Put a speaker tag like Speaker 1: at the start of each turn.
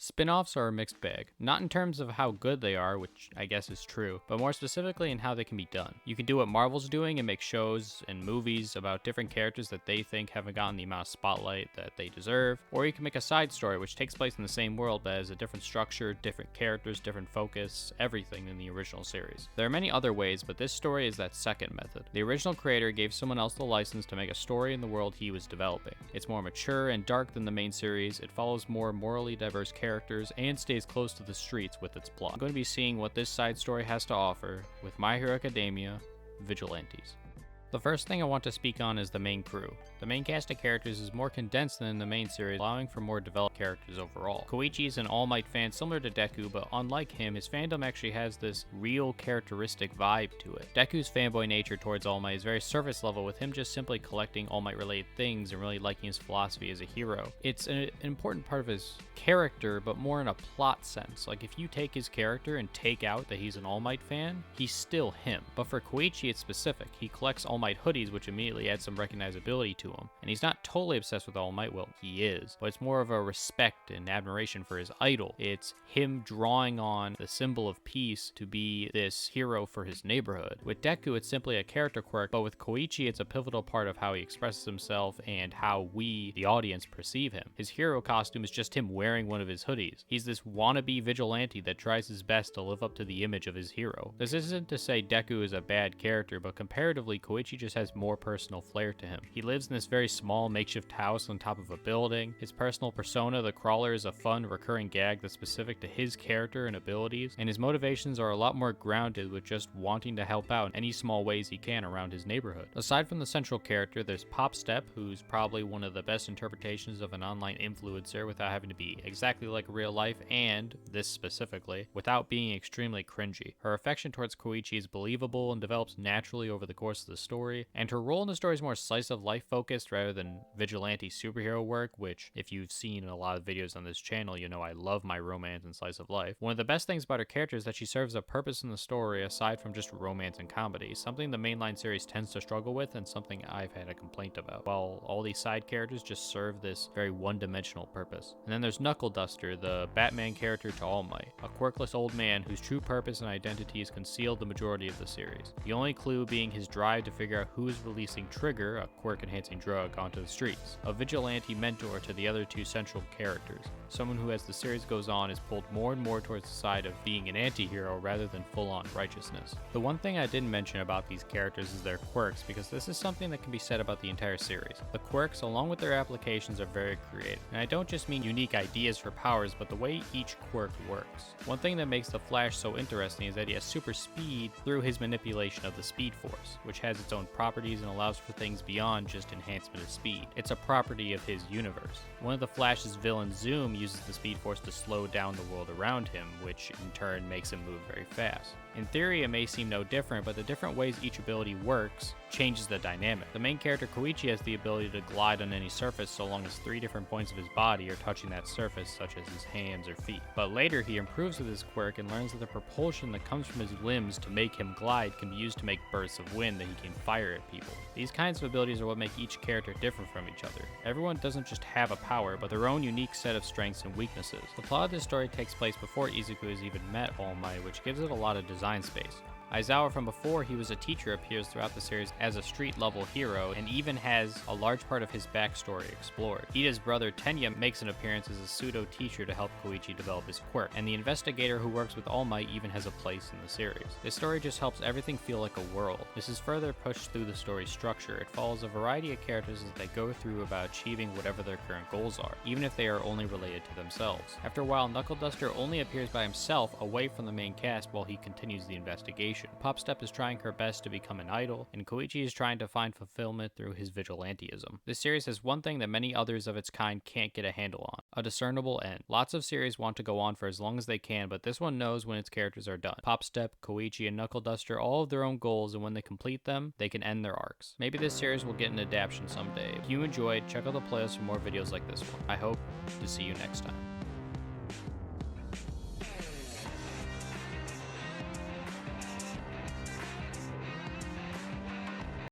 Speaker 1: Spin-offs are a mixed bag, not in terms of how good they are, which I guess is true, but more specifically in how they can be done. You can do what Marvel's doing and make shows and movies about different characters that they think haven't gotten the amount of spotlight that they deserve, or you can make a side story which takes place in the same world but has a different structure, different characters, different focus, everything in the original series. There are many other ways, but this story is that second method. The original creator gave someone else the license to make a story in the world he was developing. It's more mature and dark than the main series, it follows more morally diverse characters, and stays close to the streets with its plot. I'm going to be seeing what this side story has to offer with My Hero Academia Vigilantes. The first thing I want to speak on is the main crew. The main cast of characters is more condensed than in the main series, allowing for more developed characters overall. Koichi is an All Might fan similar to Deku, but unlike him, his fandom actually has this real characteristic vibe to it. Deku's fanboy nature towards All Might is very surface level, with him just simply collecting All Might related things and really liking his philosophy as a hero. It's an important part of his character, but more in a plot sense. Like if you take his character and take out that he's an All Might fan, he's still him. But for Koichi it's specific. He collects All Might hoodies, which immediately adds some recognizability to him. And he's not totally obsessed with All Might, well, he is, but it's more of a respect and admiration for his idol. It's him drawing on the symbol of peace to be this hero for his neighborhood. With Deku, it's simply a character quirk, but with Koichi, it's a pivotal part of how he expresses himself and how we, the audience, perceive him. His hero costume is just him wearing one of his hoodies. He's this wannabe vigilante that tries his best to live up to the image of his hero. This isn't to say Deku is a bad character, but comparatively, Koichi just has more personal flair to him. He lives in this very small makeshift house on top of a building. His personal persona, the Crawler, is a fun recurring gag that's specific to his character and abilities, and his motivations are a lot more grounded with just wanting to help out in any small ways he can around his neighborhood. Aside from the central character, there's Pop Step, who's probably one of the best interpretations of an online influencer without having to be exactly like real life, and, this specifically, without being extremely cringy. Her affection towards Koichi is believable and develops naturally over the course of the story, and her role in the story is more slice of life focused rather than vigilante superhero work, which if you've seen a lot of videos on this channel, you know I love my romance and slice of life. One of the best things about her character is that she serves a purpose in the story aside from just romance and comedy, something the mainline series tends to struggle with and something I've had a complaint about, while all these side characters just serve this very one-dimensional purpose. And then there's Knuckle Duster, the Batman character to All Might, a quirkless old man whose true purpose and identity is concealed the majority of the series, the only clue being his drive to figure out who's releasing Trigger, a quirk-enhancing drug, onto the streets. A vigilante mentor to the other two central characters, someone who as the series goes on is pulled more and more towards the side of being an anti-hero rather than full-on righteousness. The one thing I didn't mention about these characters is their quirks, because this is something that can be said about the entire series. The quirks, along with their applications, are very creative, and I don't just mean unique ideas for powers, but the way each quirk works. One thing that makes the Flash so interesting is that he has super speed through his manipulation of the Speed Force, which has its own properties and allows for things beyond just enhancement of speed. It's a property of his universe. One of the Flash's villains, Zoom, uses the Speed Force to slow down the world around him, which in turn makes him move very fast. In theory, it may seem no different, but the different ways each ability works changes the dynamic. The main character Koichi has the ability to glide on any surface so long as 3 different points of his body are touching that surface, such as his hands or feet. But later he improves with his quirk and learns that the propulsion that comes from his limbs to make him glide can be used to make bursts of wind that he can fire at people. These kinds of abilities are what make each character different from each other. Everyone doesn't just have a power, but their own unique set of strengths and weaknesses. The plot of this story takes place before Izuku has even met All Might, which gives it a lot of design space. Aizawa from before he was a teacher appears throughout the series as a street-level hero and even has a large part of his backstory explored. Ida's brother Tenya makes an appearance as a pseudo-teacher to help Koichi develop his quirk, and the investigator who works with All Might even has a place in the series. This story just helps everything feel like a world. This is further pushed through the story's structure. It follows a variety of characters as they go through about achieving whatever their current goals are, even if they are only related to themselves. After a while, Knuckle Duster only appears by himself away from the main cast while he continues the investigation. Pop Step is trying her best to become an idol, and Koichi is trying to find fulfillment through his vigilantism. This series has one thing that many others of its kind can't get a handle on: a discernible end. Lots of series want to go on for as long as they can, but this one knows when its characters are done. Pop Step, Koichi, and Knuckle Duster all have their own goals, and when they complete them, they can end their arcs. Maybe this series will get an adaptation someday. If you enjoyed, check out the playlist for more videos like this one. I hope to see you next time.